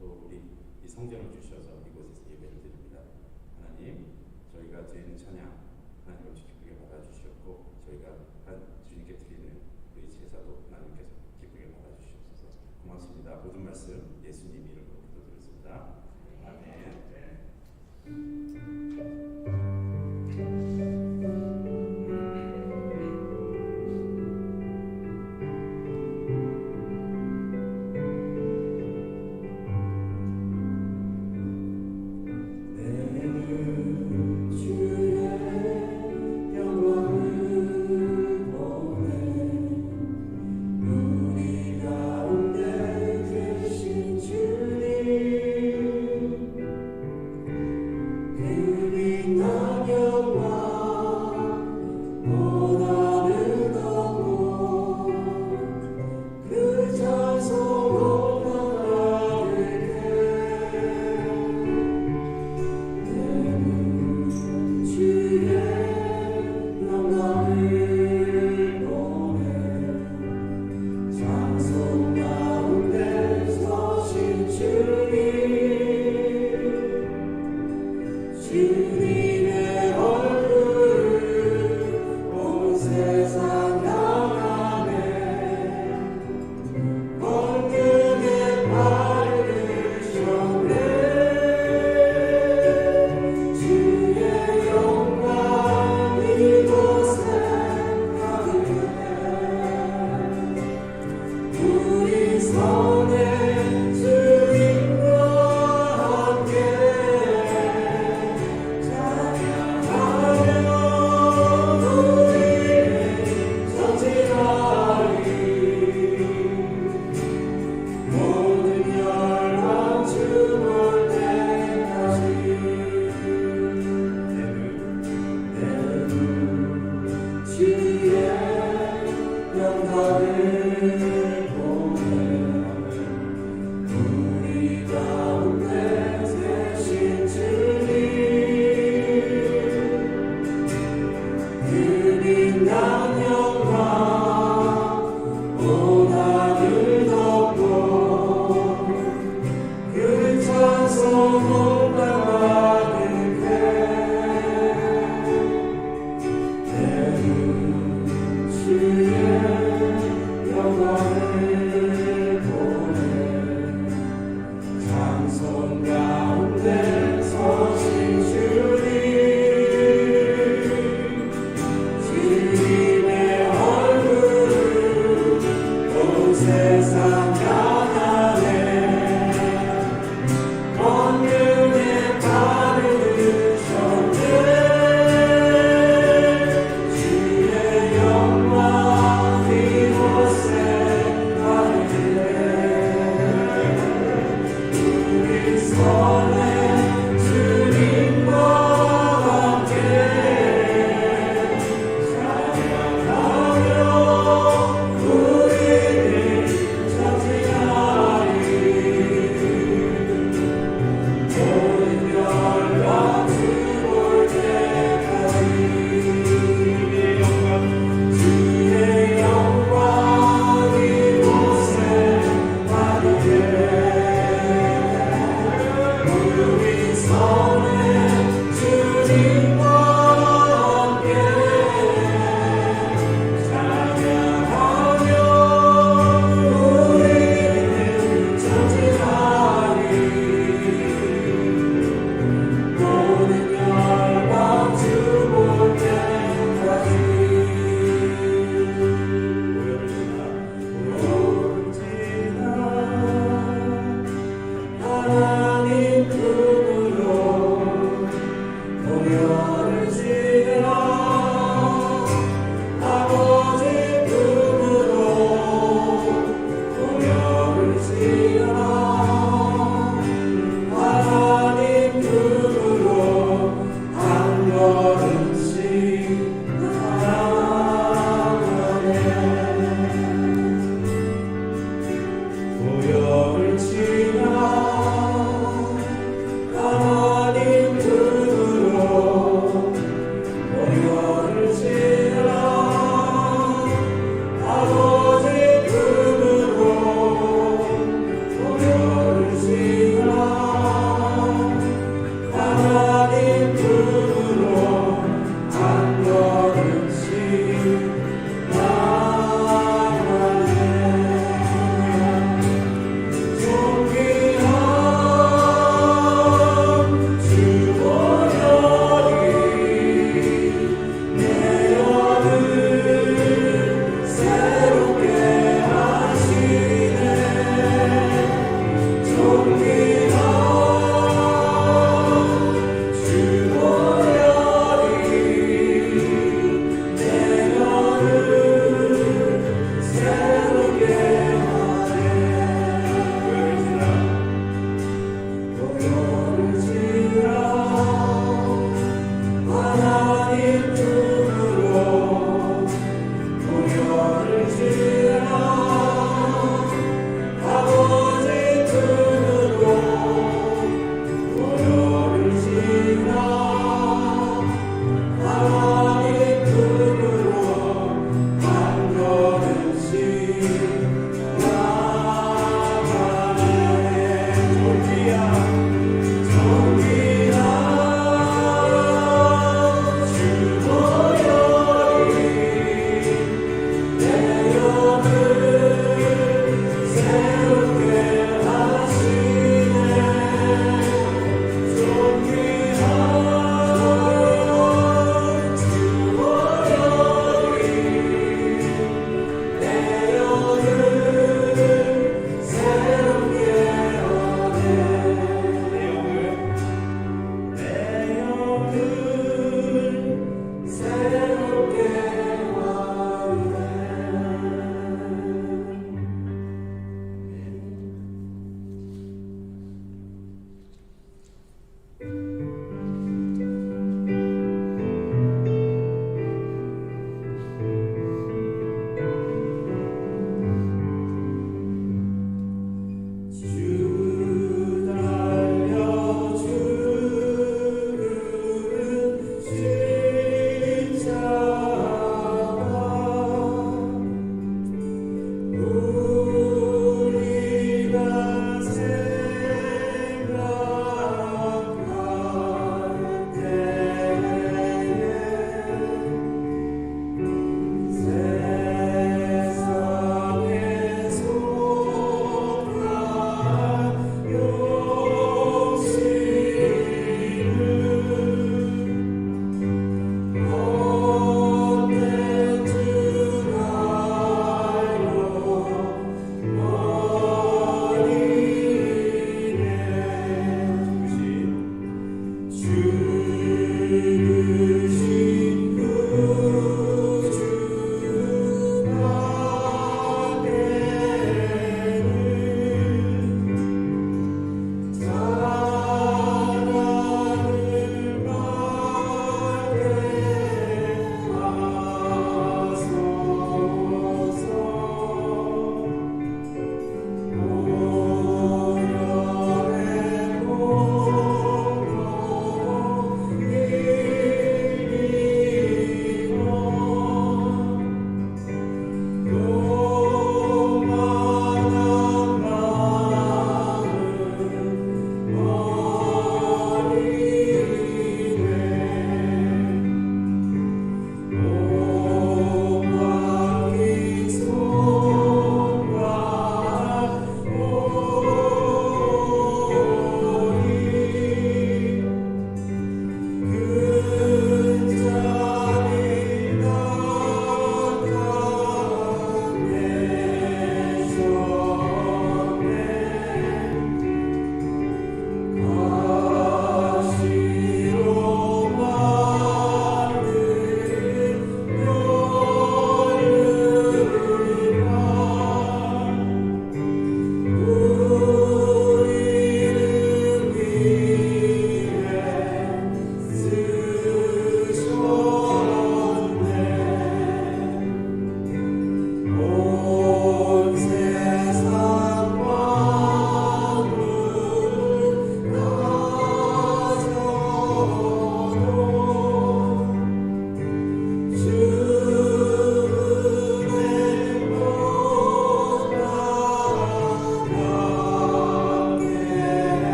또 우리 이 성전을 주셔서 이곳에서 예배를 드립니다. 하나님, 저희가 드리는 찬양 하나님 없이 기쁘게 받아주셨고, 저희가 주님께 드리는 우리 제사도 하나님께서 기쁘게 받아주시옵소서. 고맙습니다. 모든 말씀 예수님 이름으로 기도드렸습니다. 아멘. 우리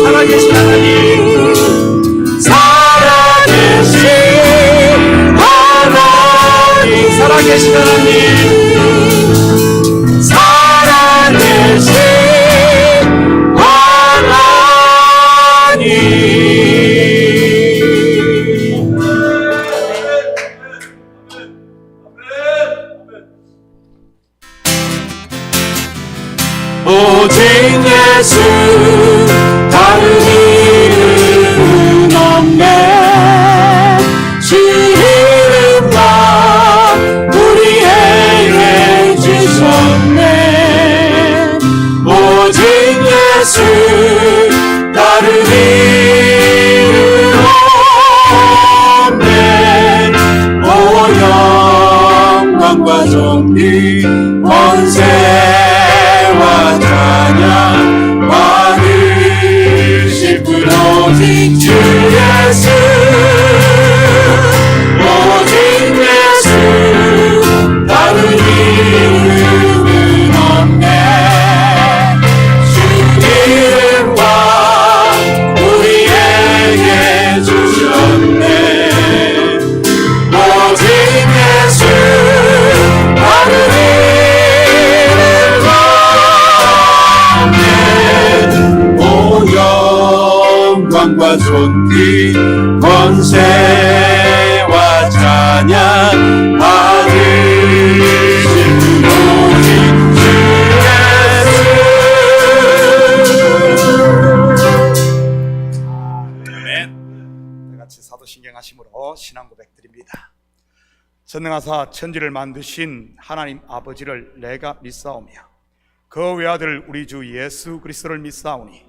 살아계신 하나님, 살아계신 하나님. 오직 예수 다른 이름은 없네. 주 이름만 우리에게 주셨네. 오직 예수 다른 이름 없네. 오 영광과 존귀 권세와 찬양 받으실 분 오직 주 예수. 오직 예수 다른 이름은 없네. 주 이름만 우리에게 주셨네. 오직 예수 다른 이름 없네. 오 영광과 존귀 권세와 찬양 받으신 오직 주 예수. 아멘. 같이 사도신경 하심으로 신앙 고백드립니다. 전능하사 천지를 만드신 하나님 아버지를 내가 믿사오며 그 외아들 우리 주 예수 그리스도를 믿사오니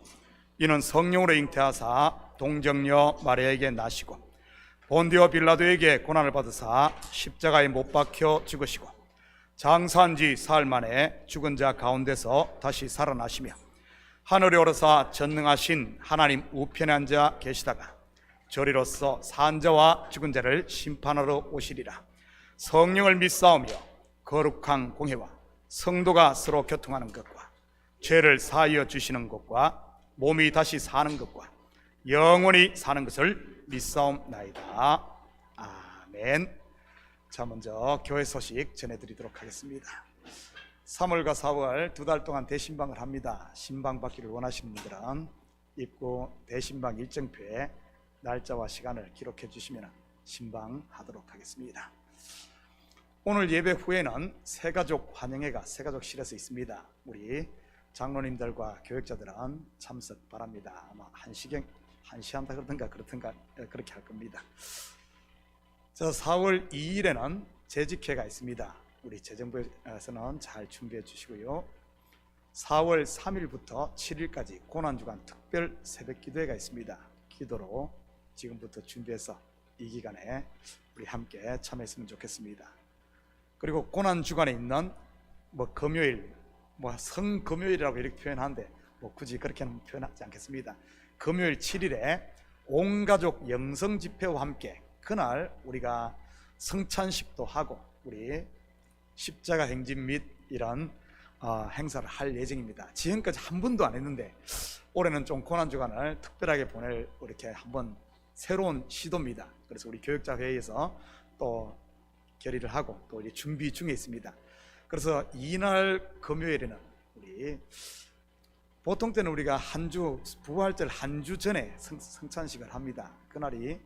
이는 성령으로 잉태하사 동정녀 마리아에게 나시고 본디오 빌라도에게 고난을 받으사 십자가에 못 박혀 죽으시고 장사한 지 사흘 만에 죽은 자 가운데서 다시 살아나시며 하늘에 오르사 전능하신 하나님 우편에 앉아 계시다가 저리로서 산 자와 죽은 자를 심판하러 오시리라. 성령을 믿사오며 거룩한 공회와 성도가 서로 교통하는 것과 죄를 사하여 주시는 것과 몸이 다시 사는 것과 영원히 사는 것을 믿사옵나이다. 아멘. 자, 먼저 교회 소식 전해드리도록 하겠습니다. 3월과 4월 2달 동안 대신방을 합니다. 신방 받기를 원하시는 분들은 입구 대신방 일정표에 날짜와 시간을 기록해 주시면 신방하도록 하겠습니다. 오늘 예배 후에는 새가족 환영회가 새가족실에서 있습니다. 우리 장로님들과 교역자들은 참석 바랍니다. 아마 1시 한다 그러든가 그렇게 할 겁니다. 자, 4월 2일에는 재직회가 있습니다. 우리 재정부에서는 잘 준비해 주시고요. 4월 3일부터 7일까지 고난주간 특별 새벽기도회가 있습니다. 기도로 지금부터 준비해서 이 기간에 우리 함께 참여했으면 좋겠습니다. 그리고 고난주간에 있는 금요일, 성금요일이라고 이렇게 표현하는데 굳이 그렇게는 표현하지 않겠습니다. 금요일 7일에 온가족 영성집회와 함께 그날 우리가 성찬식도 하고 우리 십자가 행진 및 이런 행사를 할 예정입니다. 지금까지 한 번도 안 했는데 올해는 좀 고난주간을 특별하게 보낼 이렇게 한번 새로운 시도입니다. 그래서 우리 교역자 회의에서 또 결의를 하고 또 이제 준비 중에 있습니다. 그래서 이날 금요일에는 우리 보통 때는 우리가 부활절 한 주 전에 성찬식을 합니다. 그날이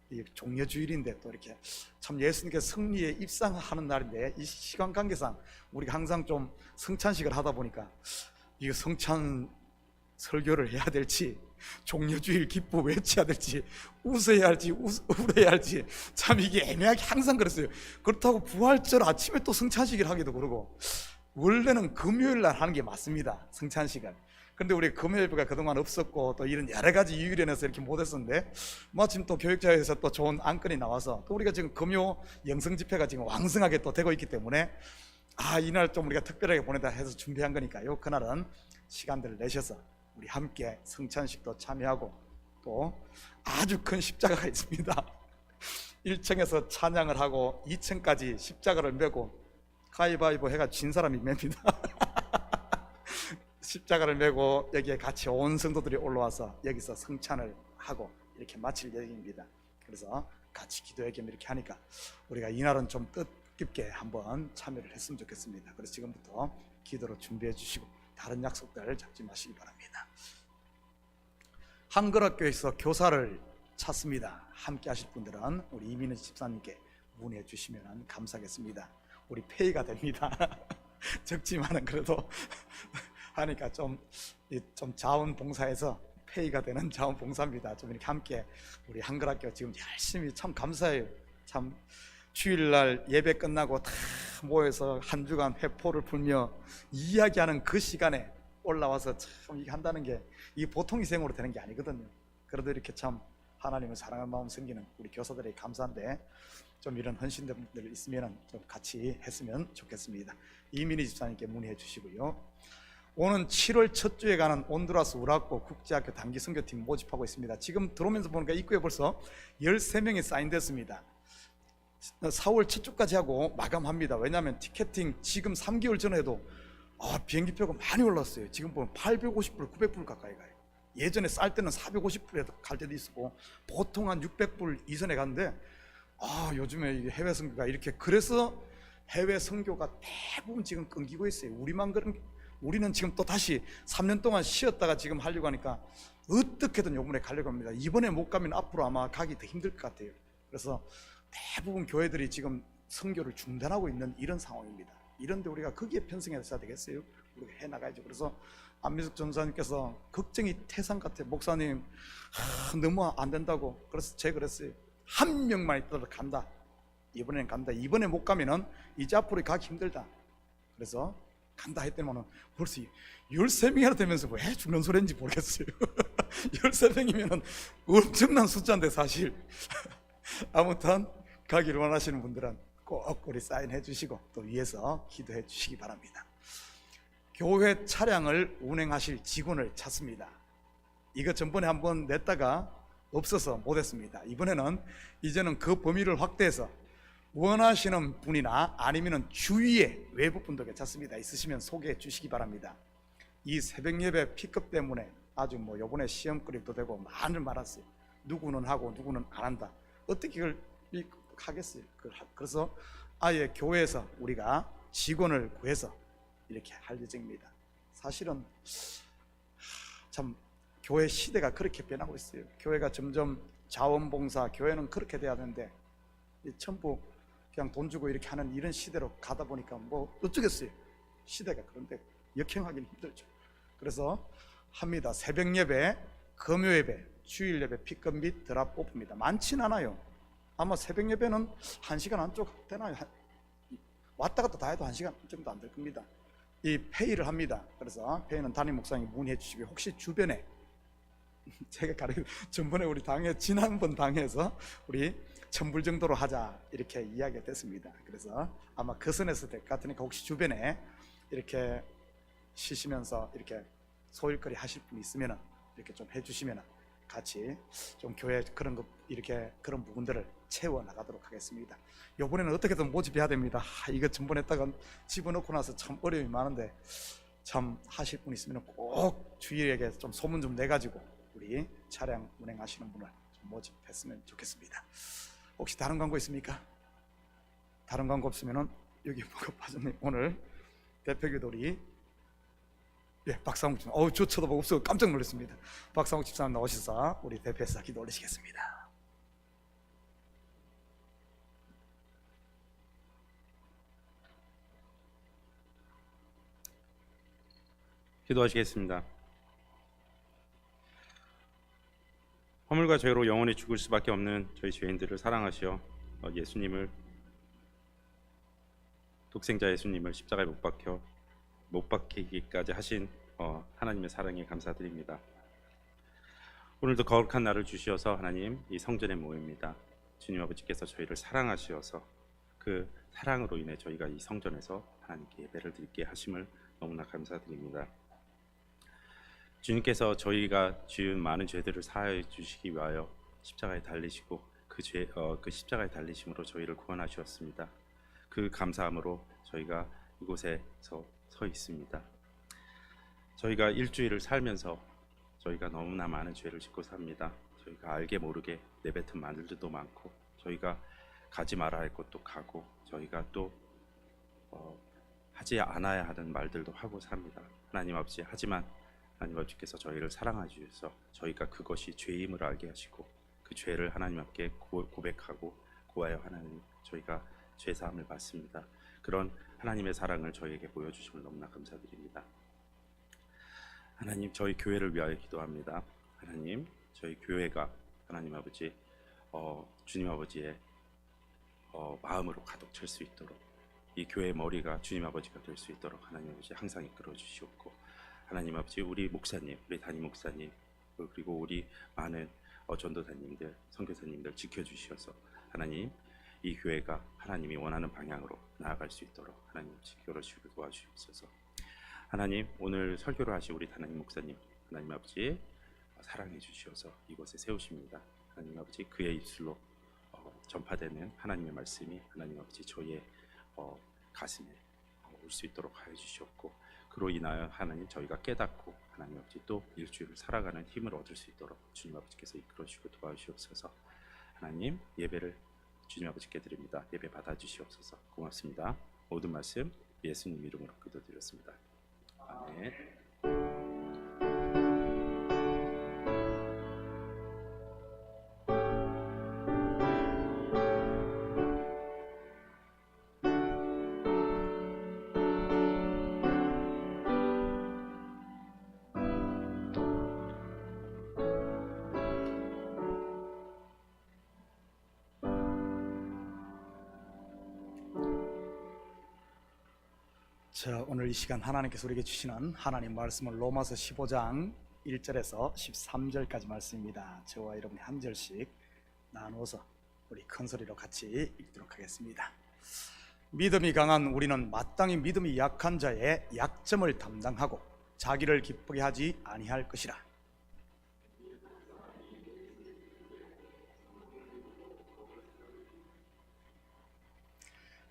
이 종려주일인데 또 이렇게 참 예수님께서 승리에 입상하는 날인데 이 시간 관계상 우리가 항상 좀 성찬식을 하다 보니까 이거 성찬 설교를 해야 될지 종려주일 기뻐 외쳐야 될지 웃어야 할지 울어야 할지 참 이게 애매하게 항상 그랬어요. 그렇다고 부활절 아침에 또 성찬식을 하기도 그러고 원래는 금요일 날 하는 게 맞습니다, 성찬식을. 근데 우리 금요일부가 그동안 없었고 또 이런 여러 가지 이유로 인해서 이렇게 못했었는데 마침 또 교육자에서 또 좋은 안건이 나와서 또 우리가 지금 금요 영성 집회가 지금 왕성하게 또 되고 있기 때문에 이날 좀 우리가 특별하게 보내다 해서 준비한 거니까요. 그날은 시간들을 내셔서 우리 함께 성찬식도 참여하고 또 아주 큰 십자가가 있습니다. 1층에서 찬양을 하고 2층까지 십자가를 메고 가위바위보 해가 진 사람이 맵니다. 십자가를 메고 여기에 같이 온 성도들이 올라와서 여기서 성찬을 하고 이렇게 마칠 예정입니다. 그래서 같이 기도회 겸 이렇게 하니까 우리가 이날은 좀 뜻깊게 한번 참여를 했으면 좋겠습니다. 그래서 지금부터 기도로 준비해 주시고 다른 약속들 잡지 마시기 바랍니다. 한글학교에서 교사를 찾습니다. 함께 하실 분들은 우리 이민희 집사님께 문의해 주시면 감사하겠습니다. 우리 페이가 됩니다. 적지만은 그래도 하니까 좀 자원봉사에서 페이가 되는 자원봉사입니다. 좀 이렇게 함께 우리 한글학교 지금 열심히 참 감사해요. 참 주일날 예배 끝나고 다 모여서 한 주간 회포를 풀며 이야기하는 그 시간에 올라와서 참 이게 한다는 게 이게 보통 희생으로 되는 게 아니거든요. 그래도 이렇게 참 하나님을 사랑하는 마음 생기는 우리 교사들이 감사한데 좀 이런 헌신들 있으면 좀 같이 했으면 좋겠습니다. 이민희 집사님께 문의해 주시고요. 오는 7월 첫 주에 가는 온두라스 우라코 국제학교 단기 선교팀 모집하고 있습니다. 지금 들어오면서 보니까 입구에 벌써 13명이 사인됐습니다. 4월 첫 주까지 하고 마감합니다. 왜냐하면 티켓팅 지금 3개월 전에도 비행기표가 많이 올랐어요. 지금 보면 850불, 900불 가까이 가요. 예전에 쌀 때는 450불에 갈 때도 있었고 보통 한 600불 이전에 갔는데 요즘에 해외 선교가 이렇게 그래서 해외 선교가 대부분 지금 끊기고 있어요. 우리는 지금 또 다시 3년 동안 쉬었다가 지금 하려고 하니까 어떻게든 요번에 가려고 합니다. 이번에 못 가면 앞으로 아마 가기 더 힘들 것 같아요. 그래서 대부분 교회들이 지금 선교를 중단하고 있는 이런 상황입니다. 이런데 우리가 거기에 편승해서 되겠어요? 우리가 해나가야죠. 그래서 안민숙 전사님께서 걱정이 태산 같아요. 목사님 너무 안 된다고. 그래서 제가 그랬어요. 한 명만 있더라도 간다. 이번에는 간다. 이번에 못 가면은 이제 앞으로 가기 힘들다. 그래서 간다 했더니만 벌써 13명이나 되면서 왜 죽는 소리인지 모르겠어요. 13명이면 엄청난 숫자인데 사실. 아무튼 가기를 원하시는 분들은 꼭 우리 사인해 주시고 또 위에서 기도해 주시기 바랍니다. 교회 차량을 운행하실 직원을 찾습니다. 이거 전번에 한번 냈다가 없어서 못했습니다. 이제는 그 범위를 확대해서 원하시는 분이나 아니면 주위에 외부 분들 괜찮습니다. 있으시면 소개해 주시기 바랍니다. 이 새벽 예배 픽업 때문에 아주 요번에 시험거리도 되고 많은 말았어요. 누구는 하고 누구는 안 한다. 어떻게 그걸 하겠어요? 그래서 아예 교회에서 우리가 직원을 구해서 이렇게 할 예정입니다. 사실은 참 교회 시대가 그렇게 변하고 있어요. 교회가 점점 자원봉사, 교회는 그렇게 돼야 되는데 전부 그냥 돈 주고 이렇게 하는 이런 시대로 가다 보니까 어쩌겠어요. 시대가 그런데 역행하기는 힘들죠. 그래서 합니다. 새벽 예배, 금요 예배, 주일 예배 픽업 및 드랍 오프입니다. 많진 않아요. 아마 새벽 예배는 1시간 안쪽 되나요? 왔다 갔다 다 해도 1시간 정도 안 될 겁니다. 이 페이를 합니다. 그래서 페이는 담임 목사님이 문의해 주시고 혹시 주변에 제가 전번에 우리 지난번 당에서 우리 1000불 정도로 하자 이렇게 이야기가 됐습니다. 그래서 아마 그 선에서 될 것 같으니까 혹시 주변에 이렇게 쉬시면서 이렇게 소일거리 하실 분 있으면 이렇게 좀 해주시면 같이 좀 교회 그런 부분들을 채워 나가도록 하겠습니다. 이번에는 어떻게든 모집해야 됩니다. 이거 전번에 했다가 집어넣고 나서 참 어려움이 많은데 참 하실 분 있으면 꼭 주위에게 좀 소문 좀 내가지고 우리 차량 운행하시는 분을 좀 모집했으면 좋겠습니다. 혹시 다른 광고 있습니까? 다른 광고 없으면 여기 뭐가 빠졌네. 오늘 대표기도 우리 박상욱 집사님, 저 쳐다보고 없어 깜짝 놀랐습니다. 박상욱 집사님 나오셔서 우리 대표에서 기도 올리시겠습니다. 기도하시겠습니다. 허물과 죄로 영원히 죽을 수밖에 없는 저희 죄인들을 사랑하시어 예수님을, 독생자 예수님을 십자가에 못 박히기까지 하신 하나님의 사랑에 감사드립니다. 오늘도 거룩한 날을 주시어서 하나님, 이 성전에 모입니다. 주님 아버지께서 저희를 사랑하시어서 그 사랑으로 인해 저희가 이 성전에서 하나님께 예배를 드리게 하심을 너무나 감사드립니다. 주님께서 저희가 지은 많은 죄들을 사하여 주시기 위하여 십자가에 달리시고 그 십자가에 달리심으로 저희를 구원하셨습니다. 그 감사함으로 저희가 이곳에서 서 있습니다. 저희가 일주일을 살면서 저희가 너무나 많은 죄를 짓고 삽니다. 저희가 알게 모르게 내뱉은 말들도 많고, 저희가 가지 말아야 할 것도 가고, 저희가 또 하지 않아야 하는 말들도 하고 삽니다. 하나님 아버지, 하지만 하나님 아버지께서 저희를 사랑하셔서 저희가 그것이 죄임을 알게 하시고, 그 죄를 하나님 앞에 고백하고 고하여 하나님, 저희가 죄사함을 받습니다. 그런 하나님의 사랑을 저희에게 보여주심을 너무나 감사드립니다. 하나님, 저희 교회를 위하여 기도합니다. 하나님, 저희 교회가 하나님 아버지 주님 아버지의 마음으로 가득 찰 수 있도록, 이 교회의 머리가 주님 아버지가 될 수 있도록 하나님 아버지 항상 이끌어 주시옵고, 하나님 아버지, 우리 목사님, 우리 담임 목사님, 그리고 우리 많은 전도사님들, 선교사님들 지켜주셔서 하나님, 이 교회가 하나님이 원하는 방향으로 나아갈 수 있도록 하나님 지켜주시고 도와주시옵소서. 하나님, 오늘 설교를 하신 우리 담임 목사님, 하나님 아버지 사랑해 주시어서 이곳에 세우십니다. 하나님 아버지, 그의 입술로 전파되는 하나님의 말씀이 하나님 아버지 저희의 가슴에 올 수 있도록 하여 주시옵고, 그로 인하여 하나님 저희가 깨닫고 하나님 아버지 또 일주일을 살아가는 힘을 얻을 수 있도록 주님 아버지께서 이끌어 주시고 도와주시옵소서. 하나님, 예배를 주님 아버지께 드립니다. 예배 받아주시옵소서. 고맙습니다. 모든 말씀 예수님 이름으로 기도드렸습니다. 아멘. 자, 오늘 이 시간 하나님께서 우리에게 주시는 하나님 말씀은 로마서 15장 1절에서 13절까지 말씀입니다. 저와 여러분이 한 절씩 나누어서 우리 큰 소리로 같이 읽도록 하겠습니다. 믿음이 강한 우리는 마땅히 믿음이 약한 자의 약점을 담당하고 자기를 기쁘게 하지 아니할 것이라.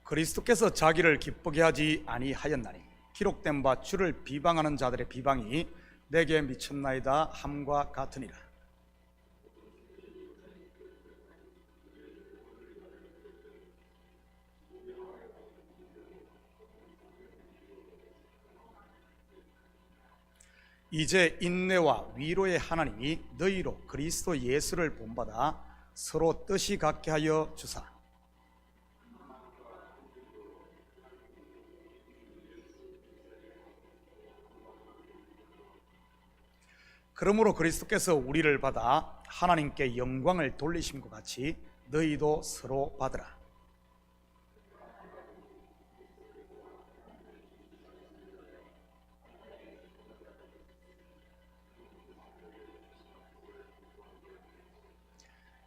그리스도께서 자기를 기쁘게 하지 아니하였나니 기록된 바 주를 비방하는 자들의 비방이 내게 미쳤나이다 함과 같으니라. 이제 인내와 위로의 하나님이 너희로 그리스도 예수를 본받아 서로 뜻이 같게 하여 주사. 그러므로 그리스도께서 우리를 받아 하나님께 영광을 돌리심과 같이 너희도 서로 받으라.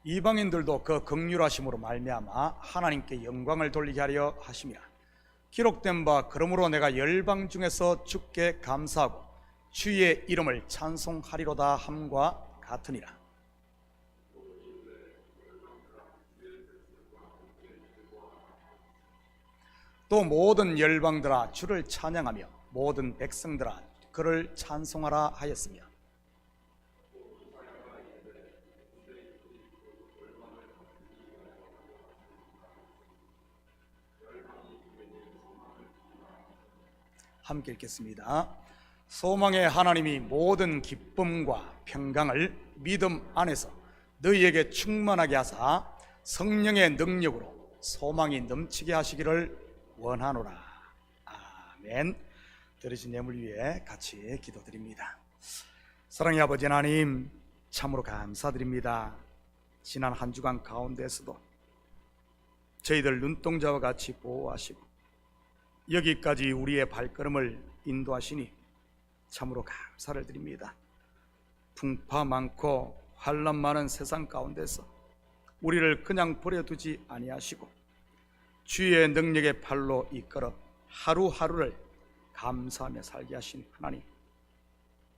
이방인들도 그 긍휼하심으로 말미암아 하나님께 영광을 돌리게 하려 하심이라. 기록된 바 그러므로 내가 열방 중에서 주께 감사하고 주의 이름을 찬송하리로다 함과 같으니라. 또 모든 열방들아 주를 찬양하며 모든 백성들아 그를 찬송하라 하였으며, 함께 읽겠습니다. 소망의 하나님이 모든 기쁨과 평강을 믿음 안에서 너희에게 충만하게 하사 성령의 능력으로 소망이 넘치게 하시기를 원하노라. 아멘. 드리신 예물 위에 같이 기도드립니다. 사랑의 아버지 하나님, 참으로 감사드립니다. 지난 한 주간 가운데서도 저희들 눈동자와 같이 보호하시고 여기까지 우리의 발걸음을 인도하시니 참으로 감사를 드립니다. 풍파 많고 환난 많은 세상 가운데서 우리를 그냥 버려두지 아니하시고 주의 능력의 팔로 이끌어 하루하루를 감사하며 살게 하신 하나님,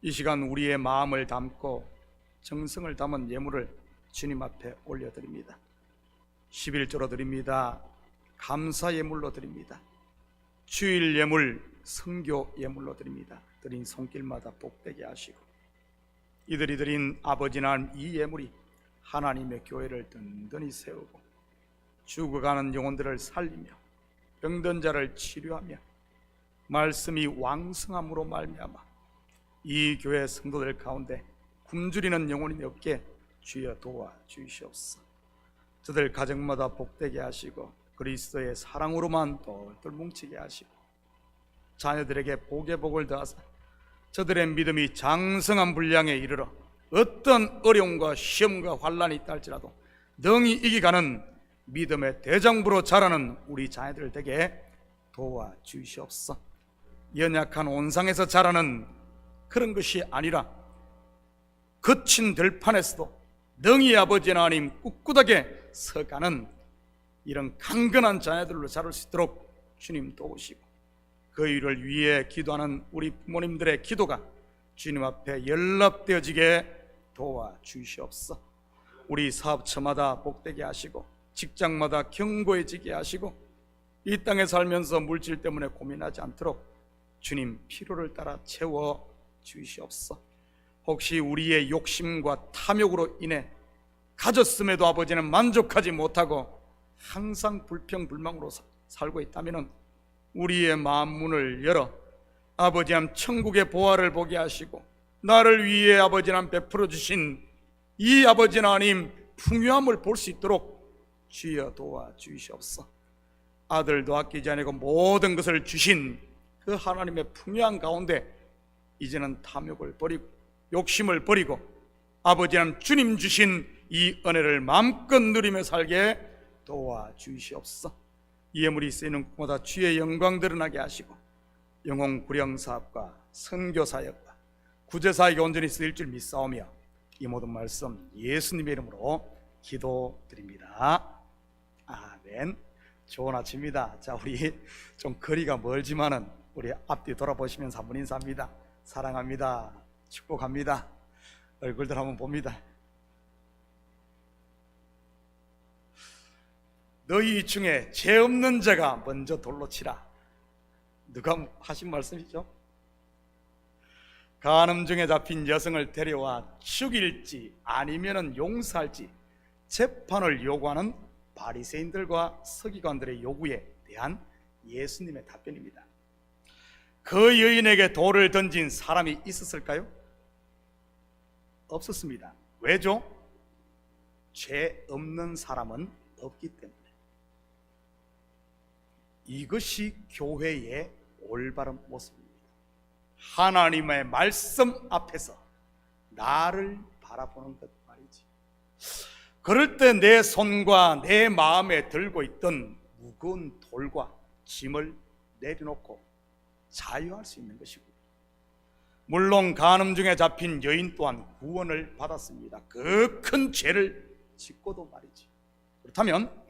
이 시간 우리의 마음을 담고 정성을 담은 예물을 주님 앞에 올려드립니다. 11조로 드립니다. 감사 예물로 드립니다. 주일 예물, 성교 예물로 드립니다. 드린 손길마다 복되게 하시고 이들이 드린 아버지 하나님, 이 예물이 하나님의 교회를 든든히 세우고 죽어가는 영혼들을 살리며 병든 자를 치료하며 말씀이 왕성함으로 말미암아 이 교회 성도들 가운데 굶주리는 영혼이 없게 주여 도와주시옵소서. 저들 가정마다 복되게 하시고 그리스도의 사랑으로만 똘똘 뭉치게 하시고 자녀들에게 복의 복을 더하사 저들의 믿음이 장성한 분량에 이르러 어떤 어려움과 시험과 환난이 있다 할지라도 능히 이기가는 믿음의 대장부로 자라는 우리 자녀들 되게 도와주시옵소서. 연약한 온상에서 자라는 그런 것이 아니라 거친 들판에서도 능히 아버지 하나님 꿋꿋하게 서가는 이런 강건한 자녀들로 자랄 수 있도록 주님 도우시고 그 일을 위해 기도하는 우리 부모님들의 기도가 주님 앞에 연락되어지게 도와주시옵소서. 우리 사업처마다 복되게 하시고 직장마다 견고해지게 하시고 이 땅에 살면서 물질 때문에 고민하지 않도록 주님 필요를 따라 채워주시옵소서. 혹시 우리의 욕심과 탐욕으로 인해 가졌음에도 아버지는 만족하지 못하고 항상 불평불만으로 살고 있다면 우리의 마음 문을 열어 아버지 하나님 천국의 보화를 보게 하시고 나를 위해 아버지 하나님 베풀어 주신 이 아버지 하나님 풍요함을 볼 수 있도록 주여 도와주시옵소서. 아들도 아끼지 아니고 모든 것을 주신 그 하나님의 풍요한 가운데 이제는 탐욕을 버리고 욕심을 버리고 아버지 하나님 주님 주신 이 은혜를 마음껏 누리며 살게 도와주시옵소서. 이 예물이 쓰이는 곳마다 주의 영광 드러나게 하시고 영혼 구령 사업과 선교 사역과 구제 사역에 온전히 쓰일 줄 믿사오며 이 모든 말씀 예수님의 이름으로 기도드립니다. 아멘. 좋은 아침입니다. 자, 우리 좀 거리가 멀지만은 우리 앞뒤 돌아보시면서 한번 인사합니다. 사랑합니다. 축복합니다. 얼굴들 한번 봅니다. 너희 중에 죄 없는 자가 먼저 돌로 치라. 누가 하신 말씀이죠? 간음 중에 잡힌 여성을 데려와 죽일지 아니면은 용서할지 재판을 요구하는 바리새인들과 서기관들의 요구에 대한 예수님의 답변입니다. 그 여인에게 돌을 던진 사람이 있었을까요? 없었습니다. 왜죠? 죄 없는 사람은 없기 때문에. 이것이 교회의 올바른 모습입니다. 하나님의 말씀 앞에서 나를 바라보는 것 말이지. 그럴 때 내 손과 내 마음에 들고 있던 무거운 돌과 짐을 내려놓고 자유할 수 있는 것이고, 물론 간음 중에 잡힌 여인 또한 구원을 받았습니다. 그 큰 죄를 짓고도 말이지. 그렇다면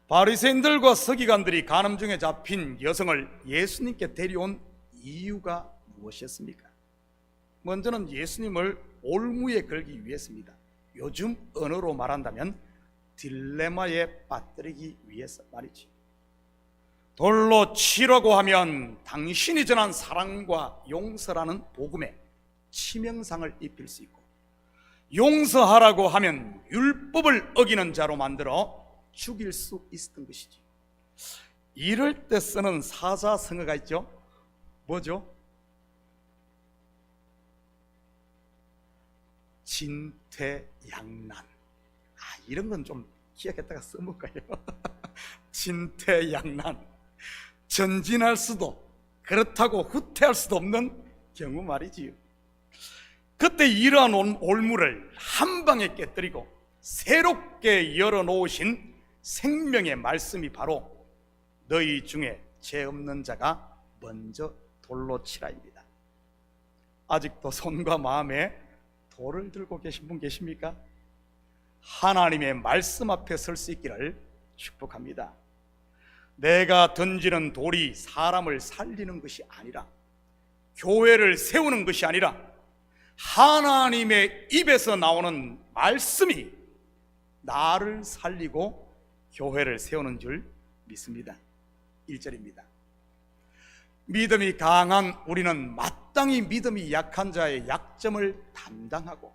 바리새인들과 서기관들이 간음 중에 잡힌 여성을 예수님께 데려온 이유가 무엇이었습니까? 먼저는 예수님을 올무에 걸기 위해서입니다. 요즘 언어로 말한다면 딜레마에 빠뜨리기 위해서 말이지. 돌로 치라고 하면 당신이 전한 사랑과 용서라는 복음에 치명상을 입힐 수 있고, 용서하라고 하면 율법을 어기는 자로 만들어 죽일 수 있었던 것이지. 이럴 때 쓰는 사자성어가 있죠. 뭐죠? 진퇴양난. 이런 건 좀 기억했다가 써볼까요? 진퇴양난. 전진할 수도 그렇다고 후퇴할 수도 없는 경우 말이지요. 그때 이러한 올무를 한 방에 깨뜨리고 새롭게 열어놓으신 생명의 말씀이 바로 너희 중에 죄 없는 자가 먼저 돌로 치라입니다. 아직도 손과 마음에 돌을 들고 계신 분 계십니까? 하나님의 말씀 앞에 설 수 있기를 축복합니다. 내가 던지는 돌이 사람을 살리는 것이 아니라, 교회를 세우는 것이 아니라 하나님의 입에서 나오는 말씀이 나를 살리고 교회를 세우는 줄 믿습니다. 1절입니다. 믿음이 강한 우리는 마땅히 믿음이 약한 자의 약점을 담당하고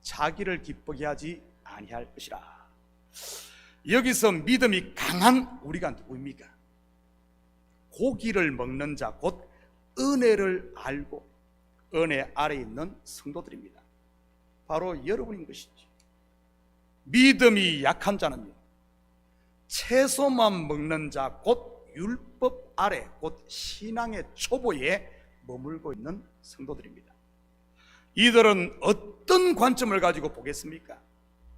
자기를 기쁘게 하지 아니할 것이라. 여기서 믿음이 강한 우리가 누구입니까? 고기를 먹는 자, 곧 은혜를 알고 은혜 아래에 있는 성도들입니다. 바로 여러분인 것이지. 믿음이 약한 자는요, 채소만 먹는 자, 곧 율법 아래, 곧 신앙의 초보에 머물고 있는 성도들입니다. 이들은 어떤 관점을 가지고 보겠습니까?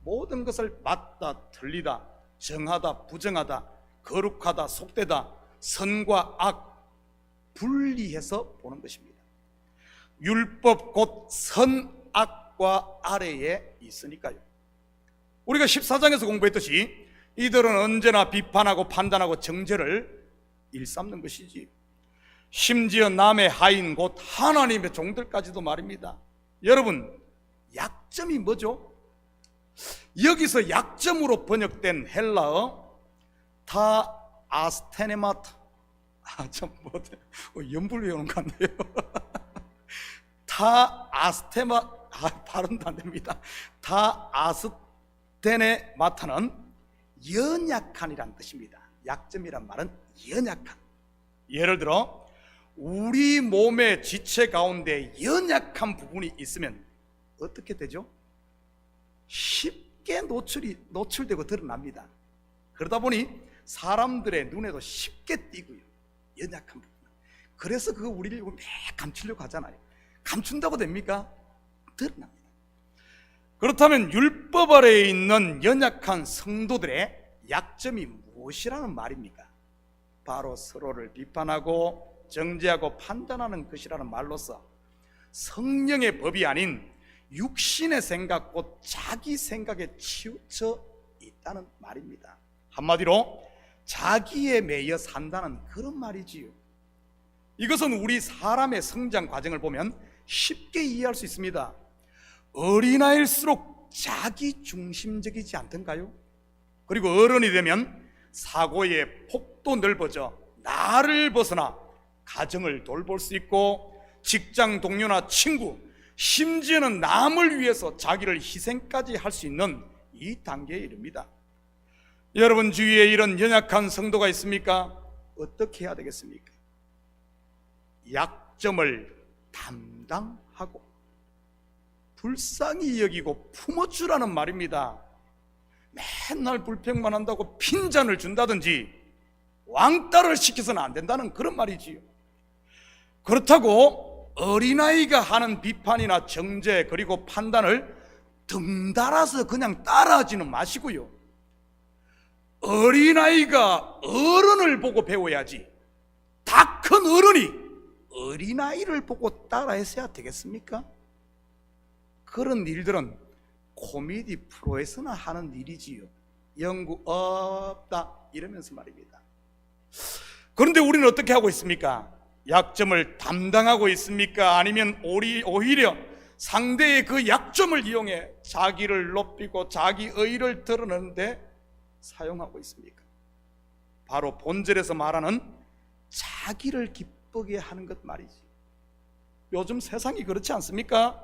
모든 것을 맞다, 틀리다, 정하다, 부정하다, 거룩하다, 속되다, 선과 악 분리해서 보는 것입니다. 율법 곧 선악과 아래에 있으니까요. 우리가 14장에서 공부했듯이 이들은 언제나 비판하고 판단하고 정죄를 일삼는 것이지, 심지어 남의 하인 곧 하나님의 종들까지도 말입니다. 여러분, 약점이 뭐죠? 여기서 약점으로 번역된 헬라어 다 아스테네마타, 연불 외우는 것 같네요. 다 아스테마, 발음도 안 됩니다. 다 아스테네마타는 연약한이란 뜻입니다. 약점이란 말은 연약한. 예를 들어 우리 몸의 지체 가운데 연약한 부분이 있으면 어떻게 되죠? 쉽게 노출되고 드러납니다. 그러다 보니 사람들의 눈에도 쉽게 띄고요, 연약한 부분. 그래서 그거 우리를 매 감추려고 하잖아요. 감춘다고 됩니까? 드러납니다. 그렇다면 율법 아래에 있는 연약한 성도들의 약점이 무엇이라는 말입니까? 바로 서로를 비판하고 정죄하고 판단하는 것이라는 말로서 성령의 법이 아닌 육신의 생각, 곧 자기 생각에 치우쳐 있다는 말입니다. 한마디로 자기에 매여 산다는 그런 말이지요. 이것은 우리 사람의 성장 과정을 보면 쉽게 이해할 수 있습니다. 어린아이일수록 자기 중심적이지 않던가요? 그리고 어른이 되면 사고의 폭도 넓어져 나를 벗어나 가정을 돌볼 수 있고, 직장 동료나 친구, 심지어는 남을 위해서 자기를 희생까지 할 수 있는 이 단계에 이릅니다. 여러분 주위에 이런 연약한 성도가 있습니까? 어떻게 해야 되겠습니까? 약점을 담당하고 불쌍히 여기고 품어주라는 말입니다. 맨날 불평만 한다고 핀잔을 준다든지 왕따를 시켜서는 안 된다는 그런 말이지요. 그렇다고 어린아이가 하는 비판이나 정죄 그리고 판단을 덩달아서 그냥 따라하지는 마시고요, 어린아이가 어른을 보고 배워야지 다 큰 어른이 어린아이를 보고 따라했어야 되겠습니까? 그런 일들은 코미디 프로에서나 하는 일이지요. 연구 없다 이러면서 말입니다. 그런데 우리는 어떻게 하고 있습니까? 약점을 담당하고 있습니까? 아니면 오히려 상대의 그 약점을 이용해 자기를 높이고 자기 의의를 드러내는데 사용하고 있습니까? 바로 본절에서 말하는 자기를 기쁘게 하는 것 말이지. 요즘 세상이 그렇지 않습니까?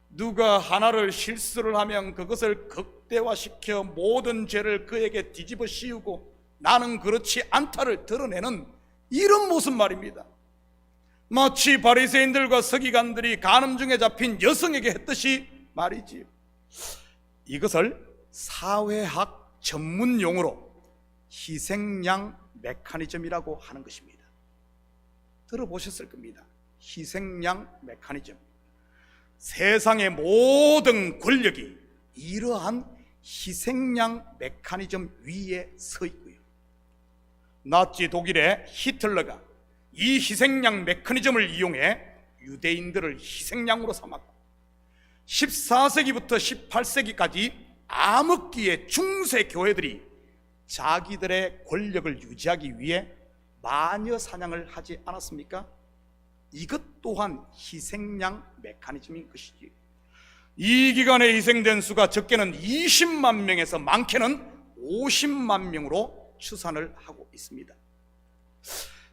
누가 하나를 실수를 하면 그것을 극대화시켜 모든 죄를 그에게 뒤집어 씌우고 나는 그렇지 않다를 드러내는 이런 모습 말입니다. 마치 바리새인들과 서기관들이 간음 중에 잡힌 여성에게 했듯이 말이지. 이것을 사회학 전문 용어로 희생양 메커니즘이라고 하는 것입니다. 들어보셨을 겁니다. 희생양 메커니즘. 세상의 모든 권력이 이러한 희생양 메커니즘 위에 서 있고요. 나치 독일의 히틀러가 이 희생양 메커니즘을 이용해 유대인들을 희생양으로 삼았고 14세기부터 18세기까지 암흑기의 중세 교회들이 자기들의 권력을 유지하기 위해 마녀 사냥을 하지 않았습니까? 이것 또한 희생양 메커니즘인 것이지. 이 기간에 희생된 수가 적게는 20만 명에서 많게는 50만 명으로 추산을 하고 있습니다.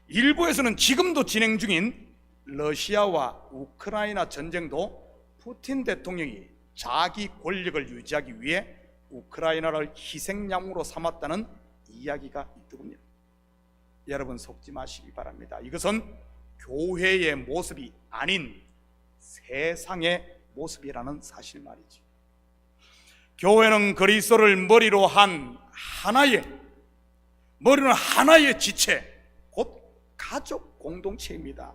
일부에서는 지금도 진행 중인 러시아와 우크라이나 전쟁도 푸틴 대통령이 자기 권력을 유지하기 위해 우크라이나를 희생양으로 삼았다는 이야기가 있더군요. 여러분 속지 마시기 바랍니다. 이것은 교회의 모습이 아닌 세상의 모습이라는 사실 말이지. 교회는 그리스도를 머리로 한 하나의 지체, 곧 가족 공동체입니다.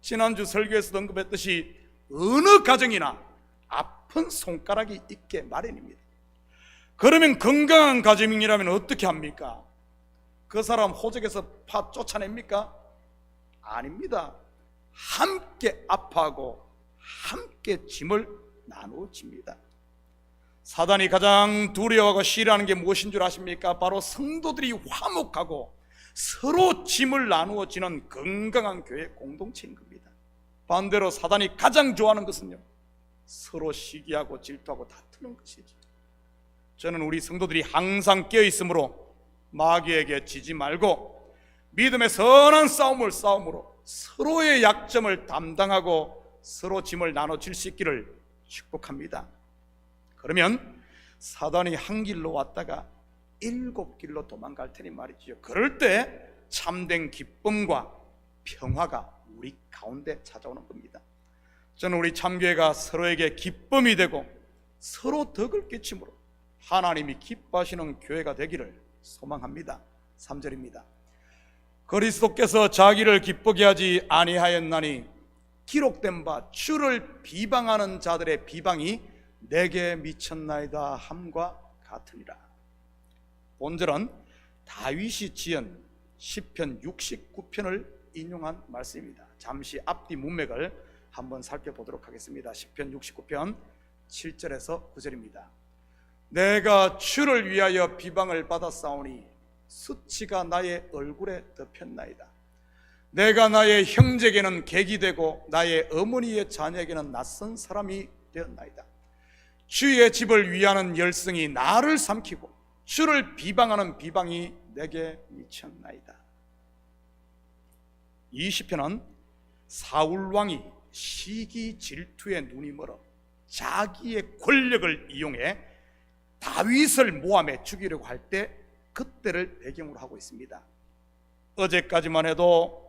지난주 설교에서도 언급했듯이 어느 가정이나 아픈 손가락이 있게 마련입니다. 그러면 건강한 가정이라면 어떻게 합니까? 그 사람 호적에서 파 쫓아냅니까? 아닙니다. 함께 아파하고 함께 짐을 나누어 집니다. 사단이 가장 두려워하고 싫어하는 게 무엇인 줄 아십니까? 바로 성도들이 화목하고 서로 짐을 나누어 지는 건강한 교회 공동체인 겁니다. 반대로 사단이 가장 좋아하는 것은요, 서로 시기하고 질투하고 다투는 것이죠. 저는 우리 성도들이 항상 깨어 있으므로 마귀에게 지지 말고 믿음의 선한 싸움으로 서로의 약점을 담당하고 서로 짐을 나눠줄 수 있기를 축복합니다. 그러면 사단이 한 길로 왔다가 7길로 도망갈 테니 말이죠. 그럴 때 참된 기쁨과 평화가 우리 가운데 찾아오는 겁니다. 저는 우리 참교회가 서로에게 기쁨이 되고 서로 덕을 끼침으로 하나님이 기뻐하시는 교회가 되기를 소망합니다. 3절입니다. 그리스도께서 자기를 기쁘게 하지 아니하였나니 기록된 바 주를 비방하는 자들의 비방이 내게 미쳤나이다 함과 같으니라. 본절은 다윗이 지은 시편 69편을 인용한 말씀입니다. 잠시 앞뒤 문맥을 한번 살펴보도록 하겠습니다. 시편 69편 7절에서 9절입니다. 내가 주를 위하여 비방을 받았사오니 수치가 나의 얼굴에 덮였나이다. 내가 나의 형제에게는 객이 되고 나의 어머니의 자녀에게는 낯선 사람이 되었나이다. 주의 집을 위하는 열성이 나를 삼키고 주를 비방하는 비방이 내게 미쳤나이다. 이 시편은 사울 왕이 시기 질투에 눈이 멀어 자기의 권력을 이용해 다윗을 모함해 죽이려고 할 때 그때를 배경으로 하고 있습니다. 어제까지만 해도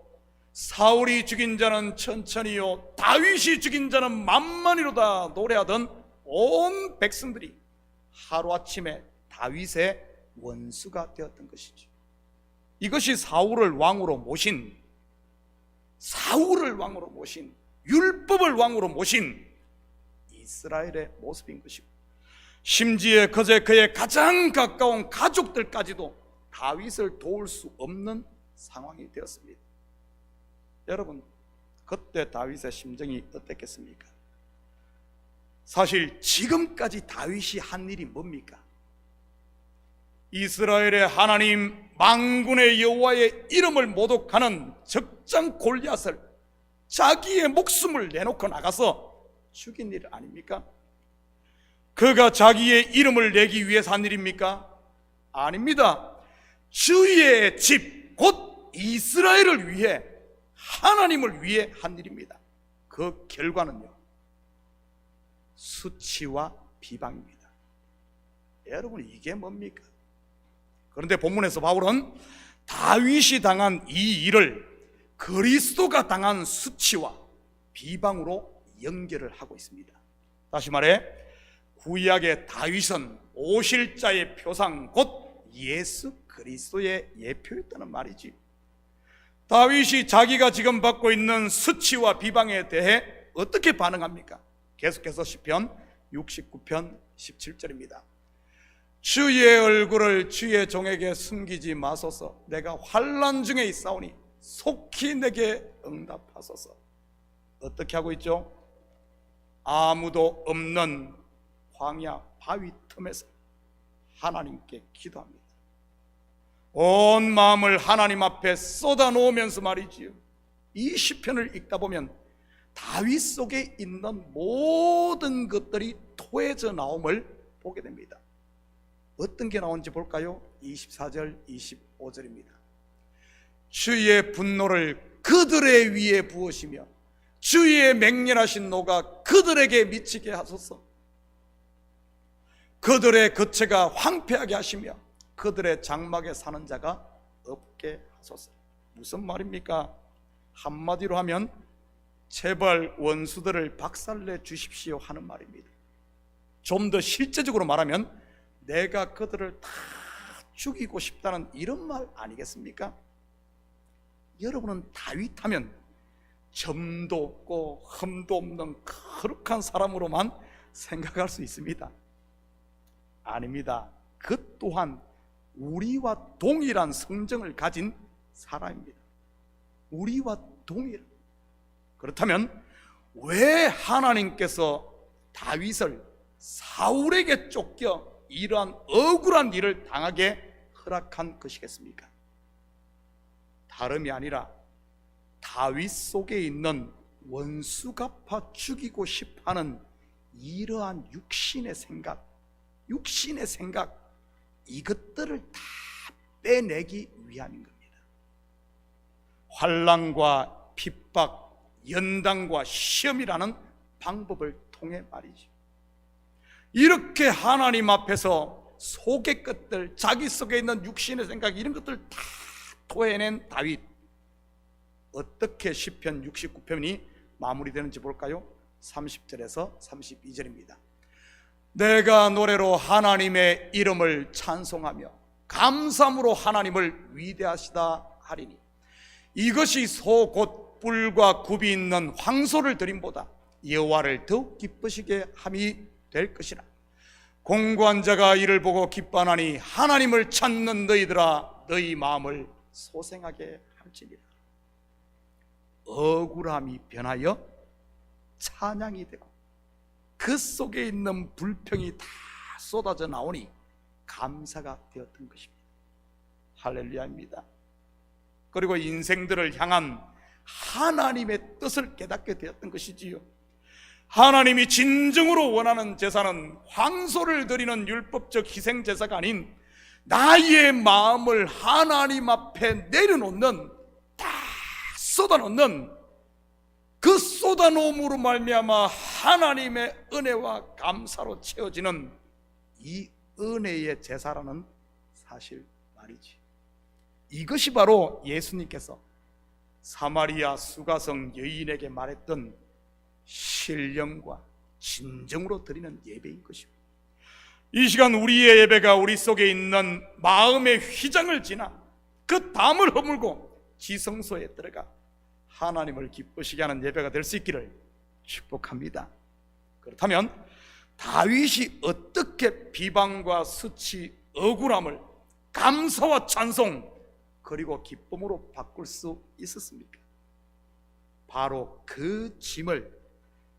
사울이 죽인 자는 천천히요 다윗이 죽인 자는 만만히로다 노래하던 온 백성들이 하루아침에 다윗의 원수가 되었던 것이죠. 이것이 사울을 왕으로 모신 율법을 왕으로 모신 이스라엘의 모습인 것이고, 심지어 그제 그의 가장 가까운 가족들까지도 다윗을 도울 수 없는 상황이 되었습니다. 여러분, 그때 다윗의 심정이 어땠겠습니까? 사실 지금까지 다윗이 한 일이 뭡니까? 이스라엘의 하나님 만군의 여호와의 이름을 모독하는 적장 골리앗을 자기의 목숨을 내놓고 나가서 죽인 일 아닙니까? 그가 자기의 이름을 내기 위해서 한 일입니까? 아닙니다. 주의 집, 곧 이스라엘을 위해, 하나님을 위해 한 일입니다. 그 결과는요, 수치와 비방입니다. 여러분, 이게 뭡니까? 그런데 본문에서 바울은 다윗이 당한 이 일을 그리스도가 당한 수치와 비방으로 연결을 하고 있습니다. 다시 말해 구약의 다윗은 오실 자의 표상 곧 예수 그리스도의 예표였다는 말이지. 다윗이 자기가 지금 받고 있는 수치와 비방에 대해 어떻게 반응합니까? 계속해서 시편 69편 17절입니다. 주의 얼굴을 주의 종에게 숨기지 마소서. 내가 환난 중에 있사오니 속히 내게 응답하소서. 어떻게 하고 있죠? 아무도 없는 광야 바위 틈에서 하나님께 기도합니다. 온 마음을 하나님 앞에 쏟아놓으면서 말이지요, 이 시편을 읽다 보면 다윗 속에 있는 모든 것들이 토해져 나옴을 보게 됩니다. 어떤 게 나오는지 볼까요? 24절 25절입니다. 주의 분노를 그들의 위에 부으시며 주의 맹렬하신 노가 그들에게 미치게 하소서. 그들의 거처가 황폐하게 하시며 그들의 장막에 사는 자가 없게 하소서. 무슨 말입니까? 한마디로 하면 제발 원수들을 박살내 주십시오 하는 말입니다. 좀 더 실제적으로 말하면 내가 그들을 다 죽이고 싶다는 이런 말 아니겠습니까? 여러분은 다윗 하면 점도 없고 흠도 없는 거룩한 사람으로만 생각할 수 있습니다. 아닙니다. 그 또한 우리와 동일한 성정을 가진 사람입니다. 우리와 동일. 그렇다면 왜 하나님께서 다윗을 사울에게 쫓겨 이러한 억울한 일을 당하게 허락한 것이겠습니까? 다름이 아니라 다윗 속에 있는 원수 갚아 죽이고 싶어하는 이러한 육신의 생각, 이것들을 다 빼내기 위함인 겁니다. 환난과 핍박, 연단과 시험이라는 방법을 통해 말이죠. 이렇게 하나님 앞에서 속의 것들, 자기 속에 있는 육신의 생각, 이런 것들 다 토해낸 다윗. 어떻게 시편 69편이 마무리되는지 볼까요? 30절에서 32절입니다. 내가 노래로 하나님의 이름을 찬송하며 감사함으로 하나님을 위대하시다 하리니 이것이 소 곧 뿔과 굽이 있는 황소를 드림보다 여호와를 더욱 기쁘시게 함이 될 것이라. 공고한 자가 이를 보고 기뻐하나니 하나님을 찾는 너희들아 너희 마음을 소생하게 할지니라. 억울함이 변하여 찬양이 되고 그 속에 있는 불평이 다 쏟아져 나오니 감사가 되었던 것입니다. 할렐루야입니다. 그리고 인생들을 향한 하나님의 뜻을 깨닫게 되었던 것이지요. 하나님이 진정으로 원하는 제사는 황소를 드리는 율법적 희생 제사가 아닌 나의 마음을 하나님 앞에 내려놓는, 다 쏟아놓는, 그 쏟아놓음으로 말미암아 하나님의 은혜와 감사로 채워지는 이 은혜의 제사라는 사실 말이지. 이것이 바로 예수님께서 사마리아 수가성 여인에게 말했던 신령과 진정으로 드리는 예배인 것입니다. 이 시간 우리의 예배가 우리 속에 있는 마음의 휘장을 지나 그 담을 허물고 지성소에 들어가 하나님을 기쁘시게 하는 예배가 될 수 있기를 축복합니다. 그렇다면 다윗이 어떻게 비방과 수치, 억울함을 감사와 찬송 그리고 기쁨으로 바꿀 수 있었습니까? 바로 그 짐을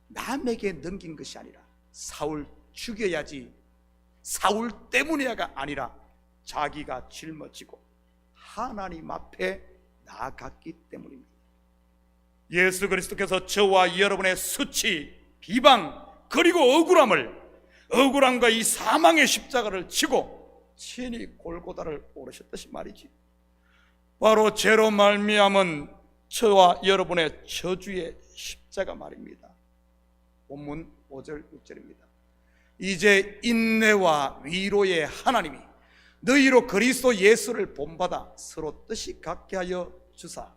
남에게 넘긴 것이 아니라 사울 죽여야지, 사울 때문에가 아니라 자기가 짊어지고 하나님 앞에 나아갔기 때문입니다. 예수 그리스도께서 저와 여러분의 수치, 비방 그리고 억울함과 이 사망의 십자가를 지고 친히 골고다를 오르셨듯이 말이지. 바로 죄로 말미암은 저와 여러분의 저주의 십자가 말입니다. 본문 5절 6절입니다. 이제 인내와 위로의 하나님이 너희로 그리스도 예수를 본받아 서로 뜻이 같게 하여 주사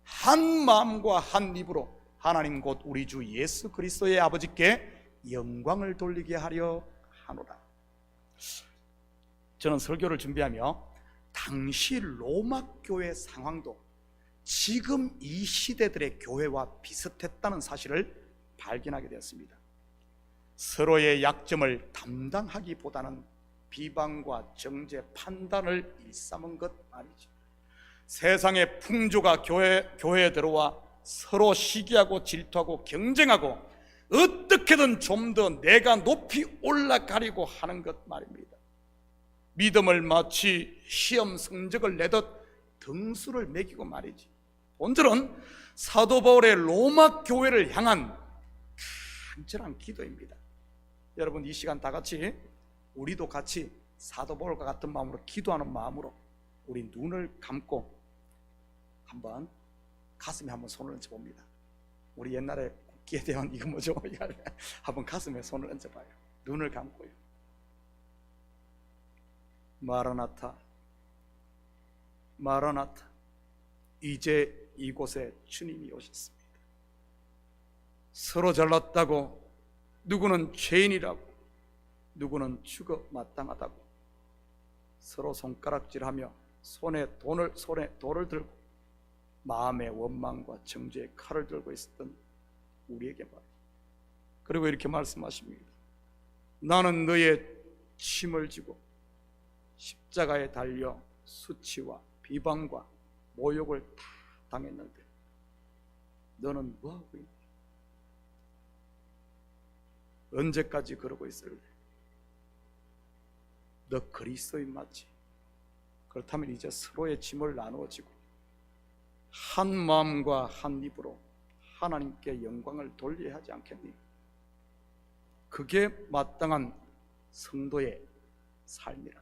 한 마음과 한 입으로 하나님 곧 우리 주 예수 그리스도의 아버지께 영광을 돌리게 하려 하노라. 저는 설교를 준비하며 당시 로마 교회 상황도 지금 이 시대들의 교회와 비슷했다는 사실을 발견하게 되었습니다. 서로의 약점을 담당하기보다는 비방과 정죄, 판단을 일삼은 것 말이죠. 세상의 풍조가 교회에 들어와 서로 시기하고 질투하고 경쟁하고 어떻게든 좀 더 내가 높이 올라가려고 하는 것 말입니다. 믿음을 마치 시험 성적을 내듯 등수를 매기고 말이지. 본질은 사도 바울의 로마 교회를 향한 간절한 기도입니다. 여러분, 이 시간 다 같이 우리도 같이 사도 바울과 같은 마음으로 기도하는 마음으로 우리 눈을 감고 한번 가슴에 한번 손을 얹어봅니다. 우리 옛날에 국기에 대한 이거 뭐죠? 한번 가슴에 손을 얹어봐요. 눈을 감고요. 마라나타, 마라나타. 이제 이곳에 주님이 오셨습니다. 서로 잘났다고, 누구는 죄인이라고, 누구는 죽어 마땅하다고 서로 손가락질하며 손에 돌을 들고 마음의 원망과 정죄의 칼을 들고 있었던 우리에게 말이에요. 그리고 이렇게 말씀하십니다. 나는 너의 침을 지고 십자가에 달려 수치와 비방과 모욕을 다 당했는데 너는 뭐하고 있니? 언제까지 그러고 있을래? 너 그리스도인 맞지? 그렇다면 이제 서로의 짐을 나누어지고 한 마음과 한 입으로 하나님께 영광을 돌려야 하지 않겠니? 그게 마땅한 성도의 삶이라.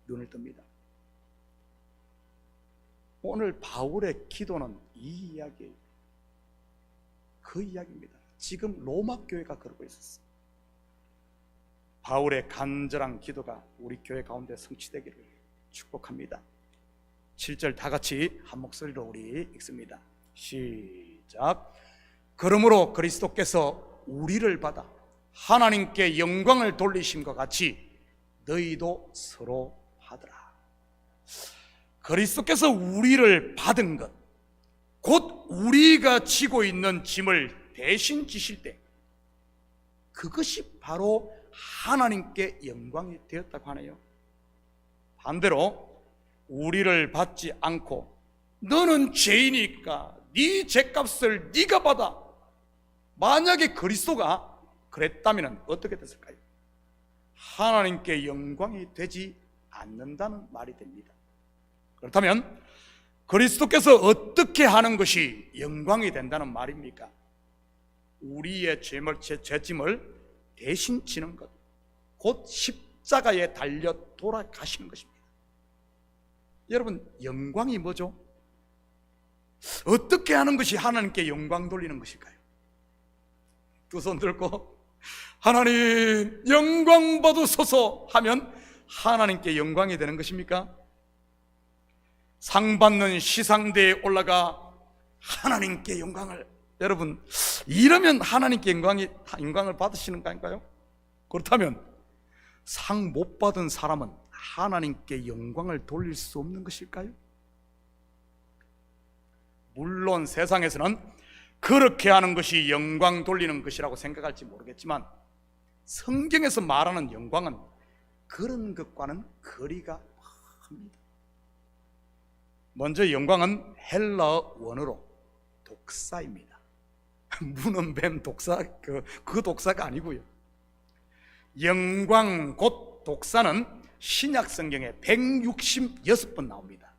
눈을 뜹니다. 오늘 바울의 기도는 이 이야기예요. 그 이야기입니다. 지금 로마 교회가 그러고 있었어요. 바울의 간절한 기도가 우리 교회 가운데 성취되기를 축복합니다. 7절 다 같이 한 목소리로 우리 읽습니다. 시작. 그러므로 그리스도께서 우리를 받아 하나님께 영광을 돌리심과 같이 너희도 서로 받으라. 그리스도께서 우리를 받은 것, 곧 우리가 지고 있는 짐을 대신 지실 때 그것이 바로 하나님께 영광이 되었다고 하네요. 반대로 우리를 받지 않고 너는 죄인이니까 네 죄값을 네가 받아, 만약에 그리스도가 그랬다면 어떻게 됐을까요? 하나님께 영광이 되지 않는다는 말이 됩니다. 그렇다면 그리스도께서 어떻게 하는 것이 영광이 된다는 말입니까? 우리의 죄짐을 대신 지는 것, 곧 십자가에 달려 돌아가시는 것입니다. 여러분, 영광이 뭐죠? 어떻게 하는 것이 하나님께 영광 돌리는 것일까요? 두 손 들고 하나님 영광 받으소서 하면 하나님께 영광이 되는 것입니까? 상 받는 시상대에 올라가 하나님께 영광을, 여러분 이러면 하나님께 영광을 받으시는 거 아닌가요? 그렇다면 상 못 받은 사람은 하나님께 영광을 돌릴 수 없는 것일까요? 물론 세상에서는 그렇게 하는 것이 영광 돌리는 것이라고 생각할지 모르겠지만 성경에서 말하는 영광은 그런 것과는 거리가 멉니다. 먼저 영광은 헬라어 원어로 독사입니다. 무는 뱀 독사, 그 독사가 아니고요. 영광 곧 독사는 신약 성경에 166번 나옵니다.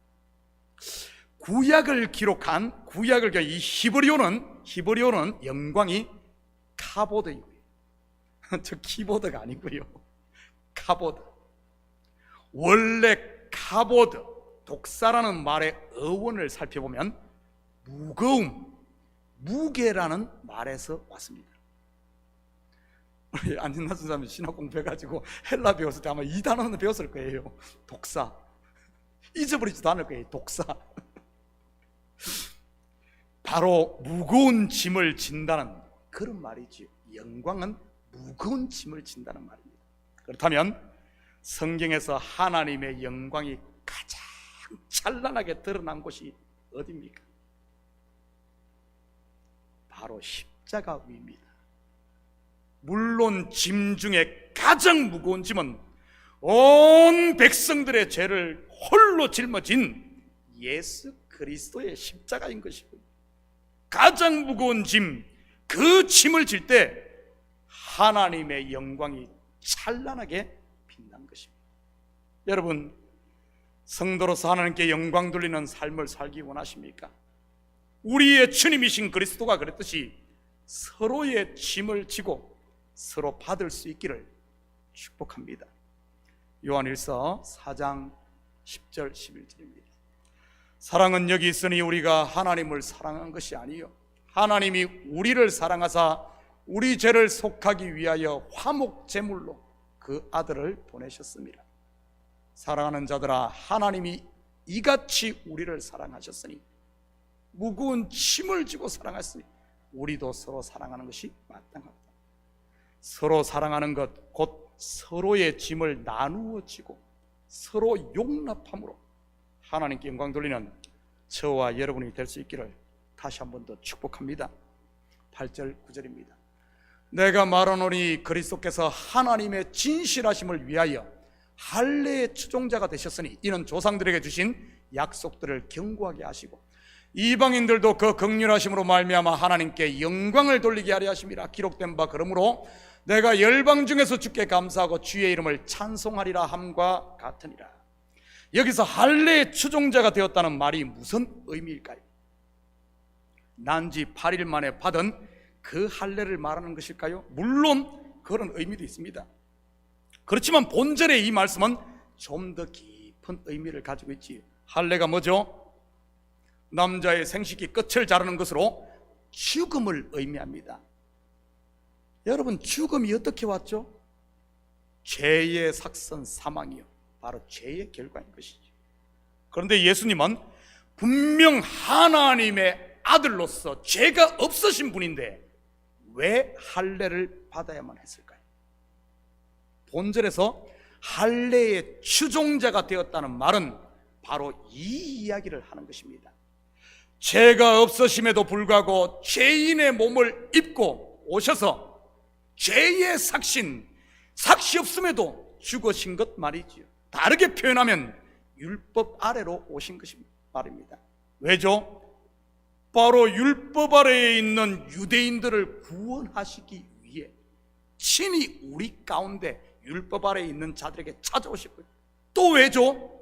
구약을 기록한 이 히브리어는 영광이 카보드이고요. 저 키보드가 아니고요. 카보드. 원래 카보드, 독사라는 말의 어원을 살펴보면 무거움, 무게라는 말에서 왔습니다. 우리 안진나선 사람이 신학 공부해가지고 헬라 배웠을 때 아마 이 단어는 배웠을 거예요. 독사. 잊어버리지도 않을 거예요. 독사. 바로 무거운 짐을 진다는 그런 말이지요. 영광은 무거운 짐을 진다는 말입니다. 그렇다면 성경에서 하나님의 영광이 가장 찬란하게 드러난 곳이 어디입니까? 바로 십자가 위입니다. 물론 짐 중에 가장 무거운 짐은 온 백성들의 죄를 홀로 짊어진 예수 그리스도의 십자가인 것이고요. 가장 무거운 짐, 그 짐을 질 때 하나님의 영광이 찬란하게 빛난 것입니다. 여러분, 성도로서 하나님께 영광 돌리는 삶을 살기 원하십니까? 우리의 주님이신 그리스도가 그랬듯이 서로의 짐을 지고 서로 받을 수 있기를 축복합니다. 요한일서 4장 10절 11절입니다. 사랑은 여기 있으니 우리가 하나님을 사랑한 것이 아니요 하나님이 우리를 사랑하사 우리 죄를 속하기 위하여 화목 제물로 그 아들을 보내셨습니다. 사랑하는 자들아, 하나님이 이같이 우리를 사랑하셨으니 무거운 짐을 지고 사랑하시니 우리도 서로 사랑하는 것이 마땅하다. 서로 사랑하는 것 곧 서로의 짐을 나누어 지고 서로 용납함으로 하나님께 영광 돌리는 저와 여러분이 될 수 있기를 다시 한 번 더 축복합니다. 8절 9절입니다. 내가 말하노니 그리스도께서 하나님의 진실하심을 위하여 할례의 추종자가 되셨으니 이는 조상들에게 주신 약속들을 견고하게 하시고 이방인들도 그 긍휼하심으로 말미암아 하나님께 영광을 돌리게 하려 하심이라. 기록된 바 그러므로 내가 열방 중에서 주께 감사하고 주의 이름을 찬송하리라 함과 같으니라. 여기서 할례의 추종자가 되었다는 말이 무슨 의미일까요? 난지 8일 만에 받은 그 할례를 말하는 것일까요? 물론 그런 의미도 있습니다. 그렇지만 본절의 이 말씀은 좀 더 깊은 의미를 가지고 있지요. 할례가 뭐죠? 남자의 생식기 끝을 자르는 것으로 죽음을 의미합니다. 여러분, 죽음이 어떻게 왔죠? 죄의 삭선 사망이요, 바로 죄의 결과인 것이죠. 그런데 예수님은 분명 하나님의 아들로서 죄가 없으신 분인데 왜 할례를 받아야만 했을까요? 본절에서 할례의 추종자가 되었다는 말은 바로 이 이야기를 하는 것입니다. 죄가 없으심에도 불구하고 죄인의 몸을 입고 오셔서 죄의 삭시 없음에도 죽으신 것 말이지요. 다르게 표현하면 율법 아래로 오신 것이 말입니다. 왜죠? 바로 율법 아래에 있는 유대인들을 구원하시기 위해 친히 우리 가운데 율법 아래에 있는 자들에게 찾아오시고요. 또 왜죠?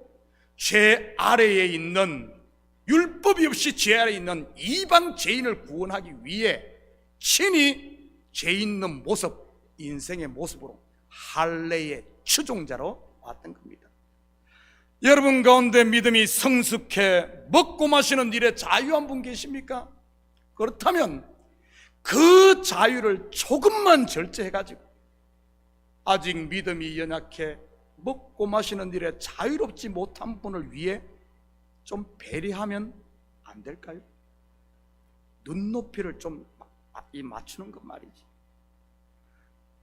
죄 아래에 있는, 율법이 없이 죄 아래에 있는 이방 죄인을 구원하기 위해 친히 죄 있는 모습, 인생의 모습으로 할례의 추종자로 왔던 겁니다. 여러분 가운데 믿음이 성숙해 먹고 마시는 일에 자유한 분 계십니까? 그렇다면 그 자유를 조금만 절제해가지고 아직 믿음이 연약해 먹고 마시는 일에 자유롭지 못한 분을 위해 좀 배려하면 안 될까요? 눈높이를 좀 맞추는 것 말이지.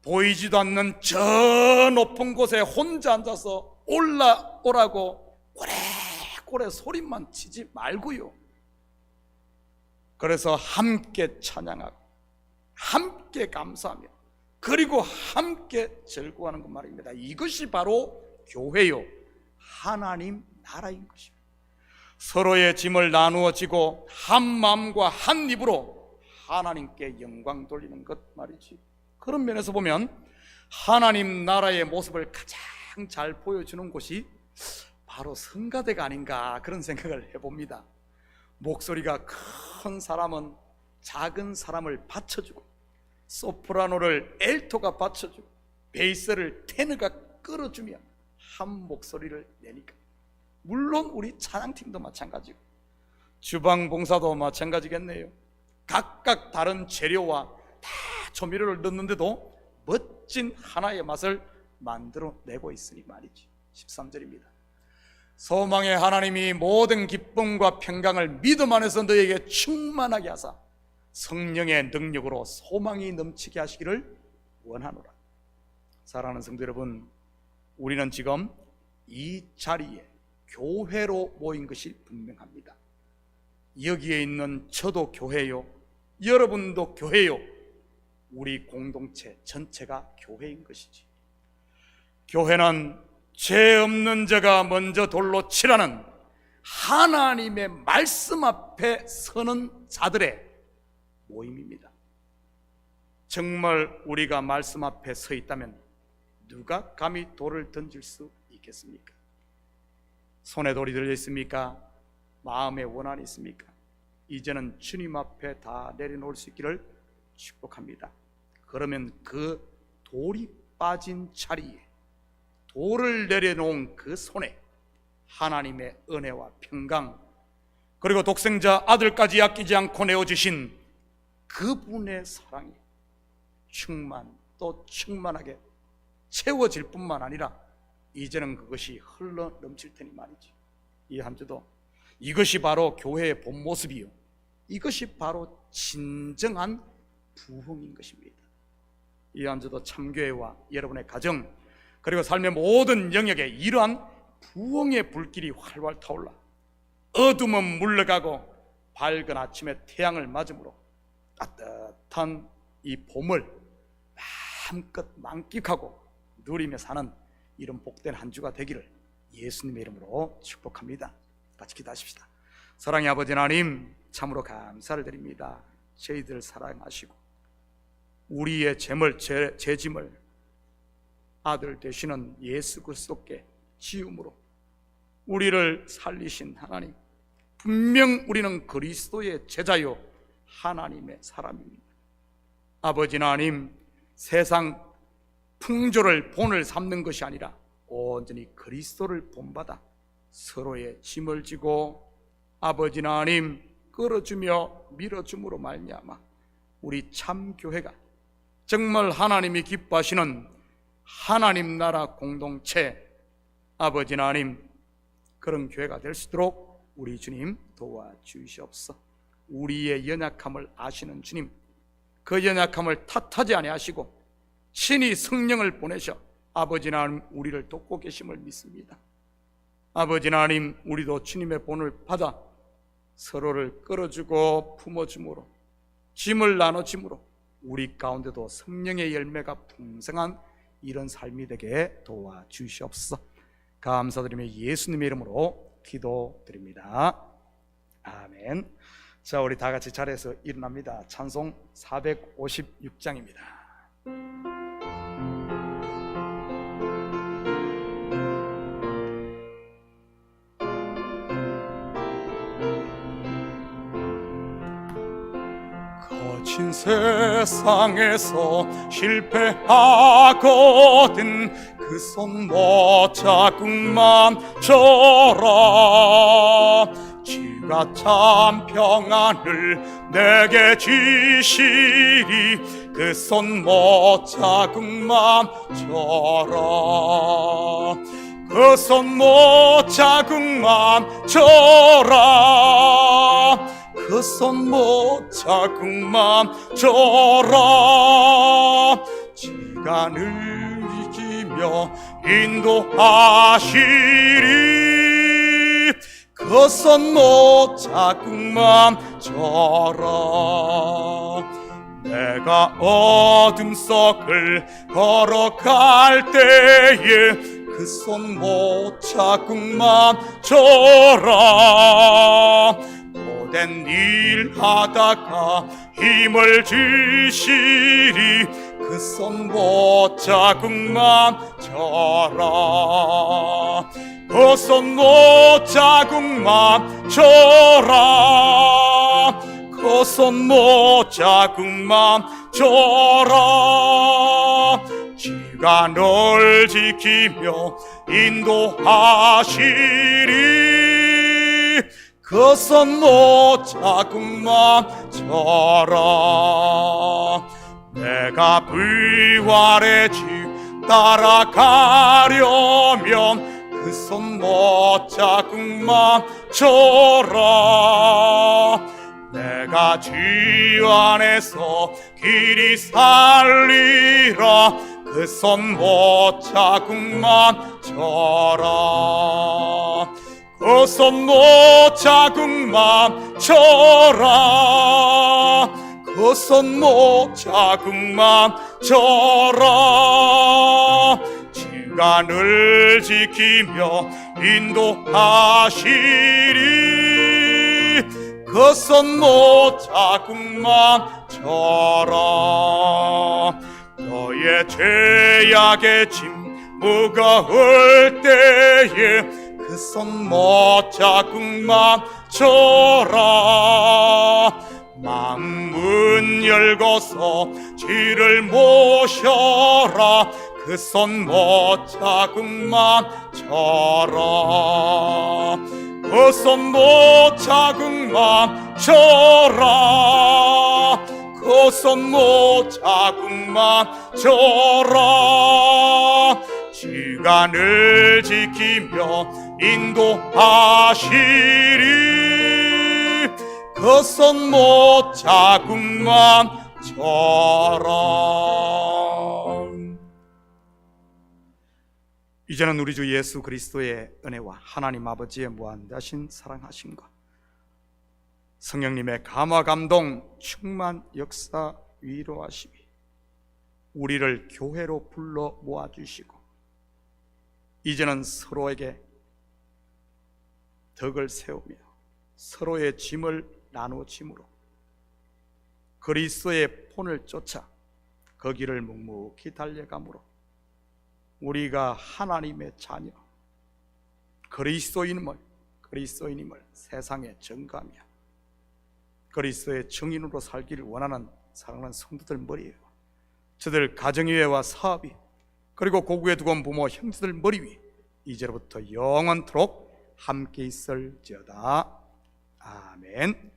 보이지도 않는 저 높은 곳에 혼자 앉아서 올라오라고 꼬레꼬레 소리만 치지 말고요. 그래서 함께 찬양하고 함께 감사하며 그리고 함께 즐거워하는 것 말입니다. 이것이 바로 교회요, 하나님 나라인 것입니다. 서로의 짐을 나누어 지고 한 마음과 한 입으로 하나님께 영광 돌리는 것 말이지. 그런 면에서 보면 하나님 나라의 모습을 가장 잘 보여주는 곳이 바로 성가대가 아닌가, 그런 생각을 해봅니다. 목소리가 큰 사람은 작은 사람을 받쳐주고, 소프라노를 엘토가 받쳐주고, 베이스를 테너가 끌어주며 한 목소리를 내니까. 물론 우리 찬양팀도 마찬가지고 주방 봉사도 마찬가지겠네요. 각각 다른 재료와 다 조미료를 넣는데도 멋진 하나의 맛을 만들어내고 있으니 말이지. 13절입니다. 소망의 하나님이 모든 기쁨과 평강을 믿음 안에서 너에게 충만하게 하사 성령의 능력으로 소망이 넘치게 하시기를 원하노라. 사랑하는 성도 여러분, 우리는 지금 이 자리에 교회로 모인 것이 분명합니다. 여기에 있는 저도 교회요, 여러분도 교회요, 우리 공동체 전체가 교회인 것이지. 교회는 죄 없는 자가 먼저 돌로 치라는 하나님의 말씀 앞에 서는 자들의 모임입니다. 정말 우리가 말씀 앞에 서 있다면 누가 감히 돌을 던질 수 있겠습니까? 손에 돌이 들려 있습니까? 마음에 원한이 있습니까? 이제는 주님 앞에 다 내려놓을 수 있기를 축복합니다. 그러면 그 돌이 빠진 자리에, 돌을 내려놓은 그 손에 하나님의 은혜와 평강, 그리고 독생자 아들까지 아끼지 않고 내어주신 그분의 사랑이 또 충만하게 채워질 뿐만 아니라 이제는 그것이 흘러 넘칠 테니 말이지. 이 한 주도 이것이 바로 교회의 본 모습이요, 이것이 바로 진정한 부흥인 것입니다. 이 한 주도 참교회와 여러분의 가정, 그리고 삶의 모든 영역에 이러한 부흥의 불길이 활활 타올라 어둠은 물러가고 밝은 아침의 태양을 맞음으로 따뜻한 이 봄을 마음껏 만끽하고 누리며 사는 이런 복된 한 주가 되기를 예수님의 이름으로 축복합니다. 같이 기도하십시다. 사랑의 아버지 하나님, 참으로 감사를 드립니다. 저희들 사랑하시고 우리의 제 짐을 아들 되시는 예수 그리스도께 지음으로 우리를 살리신 하나님, 분명 우리는 그리스도의 제자요 하나님의 사람입니다. 아버지 하나님, 세상 풍조를 본을 삼는 것이 아니라 온전히 그리스도를 본받아 서로의 짐을 지고 아버지 하나님 끌어주며 밀어줌으로 말미암아 우리 참교회가 정말 하나님이 기뻐하시는 하나님 나라 공동체, 아버지 하나님 그런 교회가 될 수 있도록 우리 주님 도와주시옵소서. 우리의 연약함을 아시는 주님, 그 연약함을 탓하지 아니하시고 친히 성령을 보내셔 아버지 하나님 우리를 돕고 계심을 믿습니다. 아버지 하나님, 우리도 주님의 본을 받아 서로를 끌어주고 품어줌으로, 짐을 나눠짐으로 우리 가운데도 성령의 열매가 풍성한 이런 삶이 되게 도와주시옵소서. 감사드리며 예수님의 이름으로 기도드립니다. 아멘. 자, 우리 다 같이 자리에서 일어납니다. 찬송 456장입니다. 거친 세상에서 실패하거든 그 손 못 자국만 져라. 주가 참 평안을 내게 주시리 그 손 못 자국만 져라. 그 손 못 자국만 져라. 그 손 못 자국만 져라. 시간을 이기며 인도하시리 그 손 못 자국만 져라. 내가 어둠 속을 걸어갈 때에 그 손 못 자국만 져라. 고된 일 하다가 힘을 주시리 그 손 못 자국만 져라. 그 손 못 자국만 져라. 그 손 못 자국만 져라. 주가 널 지키며 인도하시리 그 손 못 자국만 져라. 내가 부활의 주 따라가려면 그 손 못 자국만 져라. 내가 주 안에서 길이 살리라 그 손 못 자국만 져라. 선모 자궁만 쳐라 그 선모 자궁만 쳐라 시간을 지키며 인도하시리 그 선모 자궁만 쳐라 너의 죄악의 짐 무거울 때에 그 선모 자궁만 쳐라 망문 열고서 쥐를 모셔라 그 선모 자궁만 쳐라 그 선모 자궁만 쳐라 그 선모 자궁만 쳐라 시간을 지키며 인도하시리 그 선모 자궁만 쳐라. 이제는 우리 주 예수 그리스도의 은혜와 하나님 아버지의 무한대하신 사랑하심과 성령님의 감화 감동 충만 역사 위로하심이 우리를 교회로 불러 모아주시고 이제는 서로에게 덕을 세우며 서로의 짐을 나누짐으로 그리스도의 본을 쫓아 그 길을 묵묵히 달려가므로 우리가 하나님의 자녀 그리스도인임을 세상에 전가하며 그리스도의 증인으로 살기를 원하는 사랑하는 성도들 머리 위에 저들 가정위에와 사업이 그리고 고국에 두고 온 부모 형제들 머리 위 이제로부터 영원토록 함께 있을지어다. 아멘.